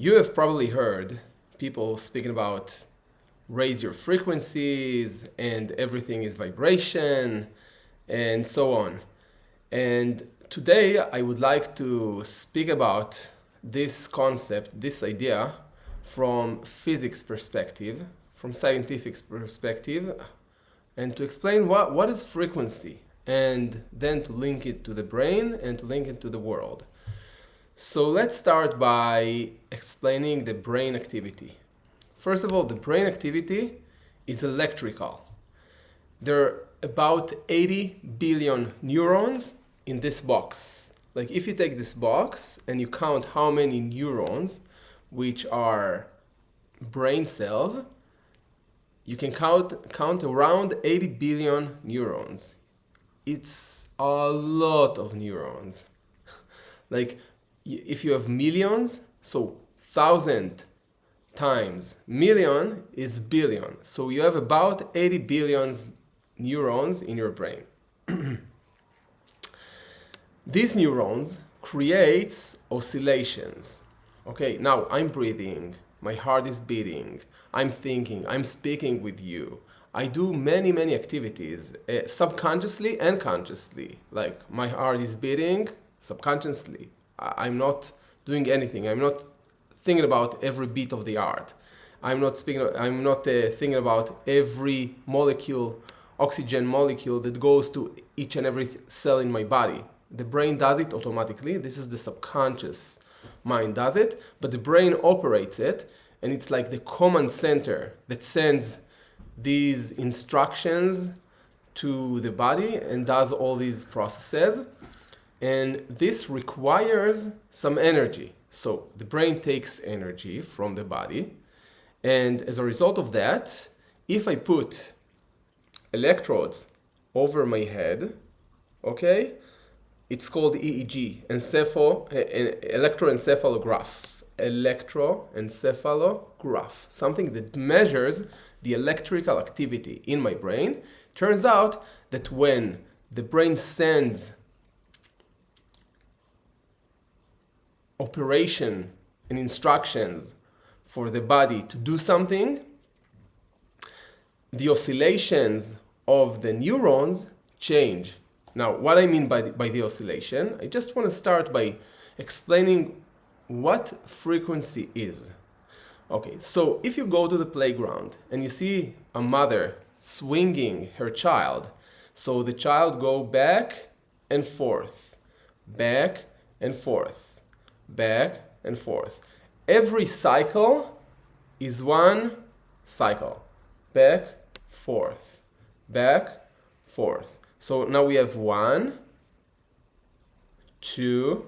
You have probably heard people speaking about raise your frequencies and everything is vibration and so on. And today I would like to speak about this concept, this idea from physics perspective, from scientific perspective, and to explain what is frequency and then to link it to the brain and to link it to the world. So let's start by explaining the brain activity. First of all, the brain activity is electrical. There are about 80 billion neurons in this box. Like if you take this box and you count how many neurons, which are brain cells, you can count around 80 billion neurons. It's a lot of neurons. Like if you have millions, so 1,000 times million is billion. So you have about 80 billion neurons in your brain. These neurons creates oscillations. Okay, now I'm breathing, my heart is beating, I'm thinking, I'm speaking with you. I do many activities, subconsciously and consciously. Like my heart is beating subconsciously. I'm not doing anything. I'm not thinking about every beat of the heart. I'm not thinking about every molecule, oxygen molecule that goes to each and every cell in my body. The brain does it automatically. This is the subconscious mind does it, but the brain operates it, and it's like the command center that sends these instructions to the body and does all these processes. And this requires some energy. So the brain takes energy from the body. And as a result of that, if I put electrodes over my head, okay, it's called EEG, electroencephalograph, something that measures the electrical activity in my brain. Turns out that when the brain sends operation and instructions for the body to do something, the oscillations of the neurons change. Now, what I mean by the oscillation, I just want to start by explaining what frequency is. Okay, so if you go to the playground and you see a mother swinging her child, so the child go back and forth, back and forth, back and forth. Every cycle is one cycle. Back, forth, back, forth. So now we have 1, 2,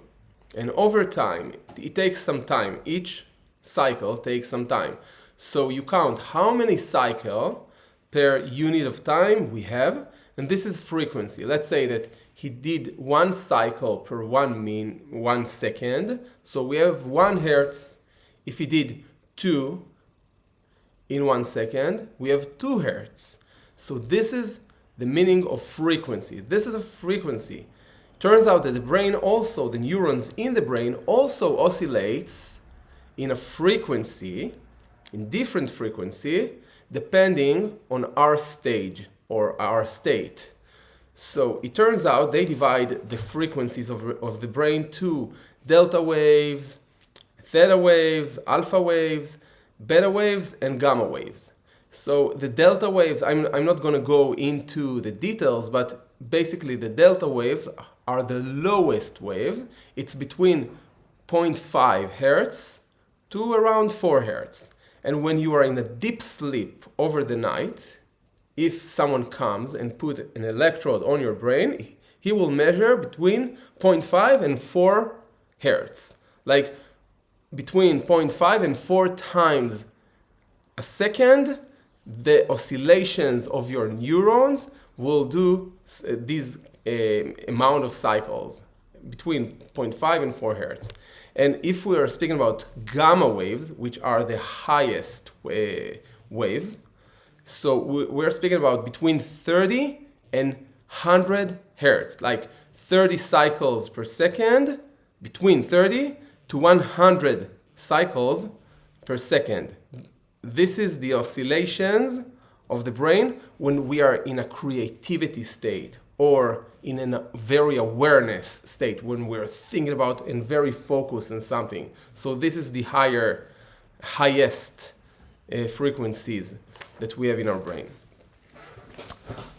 and over time, it takes some time. Each cycle takes some time. So you count how many cycles per unit of time we have, and this is frequency. Let's say that he did 1 cycle per 1 second, so we have 1 hertz. If he did 2 in 1 second, we have 2 hertz. So this is the meaning of frequency. This is a frequency. Turns out that the brain also, the neurons in the brain also oscillates in a frequency, in different frequency, depending on our stage or our state. So it turns out they divide the frequencies of the brain to delta waves, theta waves, alpha waves, beta waves, and gamma waves. So the delta waves, I'm not going to go into the details, but basically the delta waves are the lowest waves. It's between 0.5 hertz to around 4 hertz. And when you are in a deep sleep over the night, if someone comes and put an electrode on your brain, he will measure between 0.5 and 4 hertz. Like between 0.5 and 4 times a second, the oscillations of your neurons will do these amount of cycles between 0.5 and 4 hertz. And if we are speaking about gamma waves, which are the highest wave, so we're speaking about between 30 and 100 hertz, like 30 cycles per second, between 30 to 100 cycles per second. This is the oscillations of the brain when we are in a creativity state or in a very awareness state, when we're thinking about and very focused on something. So this is the highest frequencies that we have in our brain.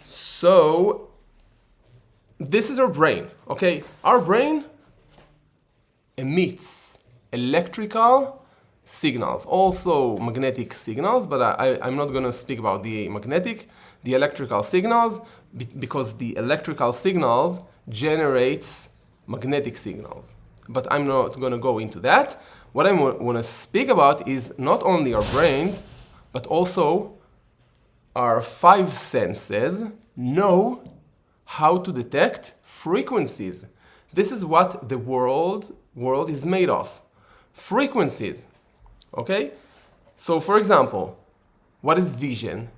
So this is our brain, okay? Our brain emits electrical signals, also magnetic signals, but I'm not going to speak about the electrical signals, because the electrical signals generates magnetic signals. But I'm not going to go into that. What I want to speak about is not only our brains, but also our five senses know how to detect frequencies. This is what the world is made of. Frequencies. Okay? So for example, what is vision?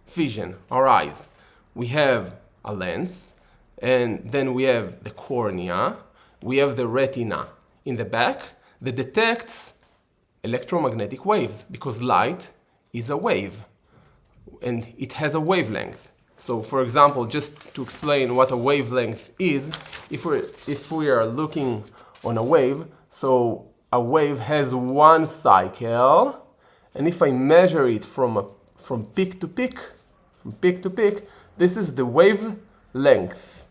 Vision, our eyes. We have a lens, and then we have the cornea, we have the retina in the back that detects electromagnetic waves, because light is a wave and it has a wavelength. So for example, just to explain what a wavelength is, if we are looking on a wave, so a wave has one cycle, and if I measure it from peak to peak, this is the wavelength.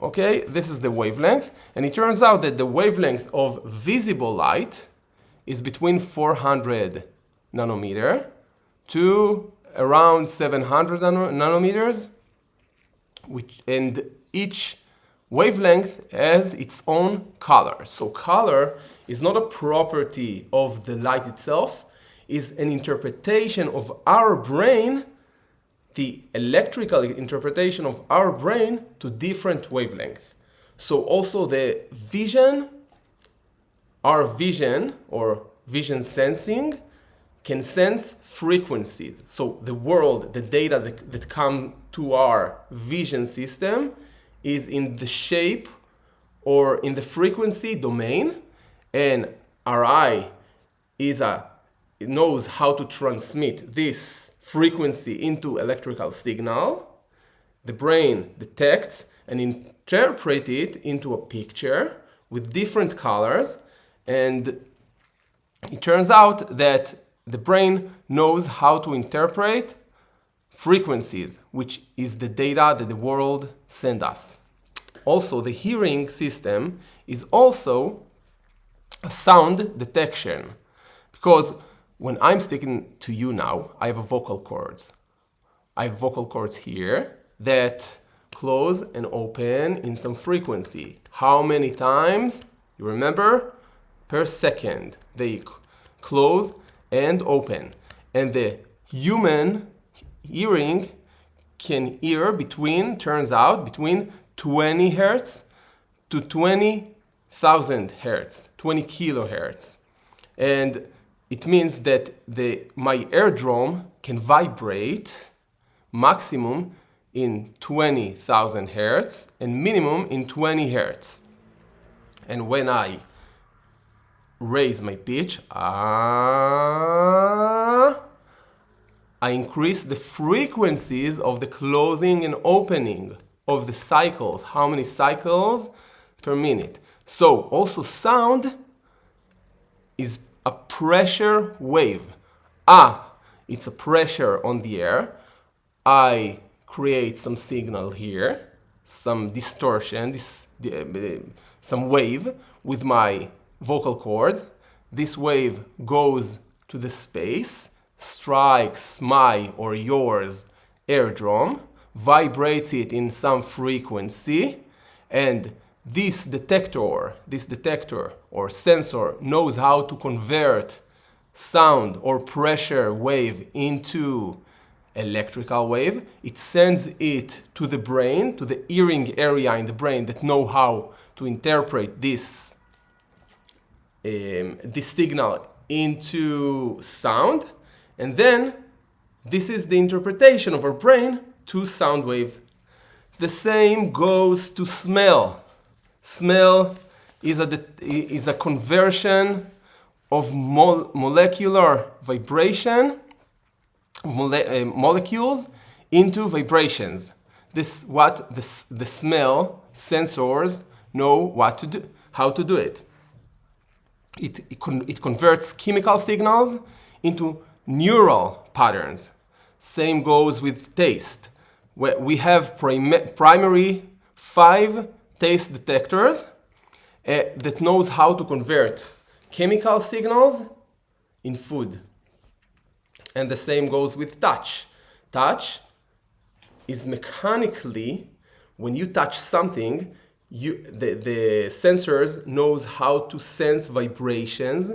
Okay, this is the wavelength, and it turns out that the wavelength of visible light is between 400 nanometer to around 700 nanometers, and each wavelength has its own color. So color is not a property of the light itself, is an interpretation of our brain, the electrical interpretation of our brain to different wavelengths. So also the vision, our vision or vision sensing, can sense frequencies. So the world, the data that come to our vision system is in the shape or in the frequency domain, and our eye it knows how to transmit this frequency into electrical signal. The brain detects and interprets it into a picture with different colors, and it turns out that the brain knows how to interpret frequencies, which is the data that the world sends us. Also, the hearing system is also a sound detection, because when I'm speaking to you now, I have vocal cords. I have vocal cords here that close and open in some frequency. How many times? You remember? Per second. They close and open. And the human hearing can hear turns out, between 20 hertz to 20,000 hertz, 20 kilohertz. And it means that my eardrum can vibrate maximum in 20,000 hertz and minimum in 20 hertz. And when I raise my pitch, I increase the frequencies of the closing and opening of the cycles. How many cycles per minute? So also sound is a pressure wave. It's a pressure on the air. I create some signal here, some distortion, some wave with my vocal cords. This wave goes to the space, strikes my or yours eardrum, vibrates it in some frequency, and this detector or sensor knows how to convert sound or pressure wave into electrical wave. It sends it to the brain, to the hearing area in the brain that know how to interpret this signal into sound, and then this is the interpretation of our brain to sound waves. The same goes to smell. Smell is a conversion of molecular vibration, molecules into vibrations. This what the smell sensors know what to do, how to do it. It converts chemical signals into neural patterns. Same goes with taste. We have primary 5 taste detectors that knows how to convert chemical signals in food. And the same goes with touch. Touch is mechanically, when you touch something, the sensors knows how to sense vibrations,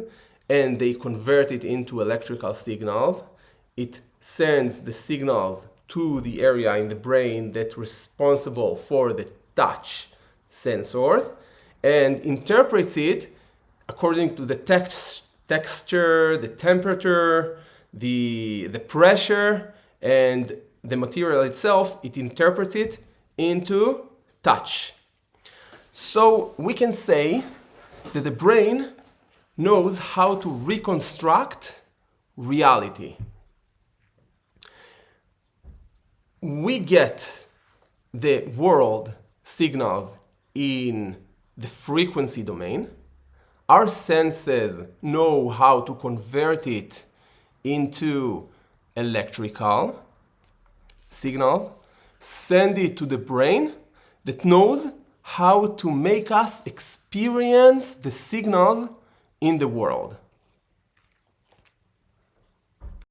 and they convert it into electrical signals. It sends the signals to the area in the brain that's responsible for the touch sensors and interprets it according to the texture, the temperature, the pressure, and the material itself. It interprets it into touch. So we can say that the brain knows how to reconstruct reality. We get the world signals in the frequency domain. Our senses know how to convert it into electrical signals, send it to the brain that knows how to make us experience the signals in the world.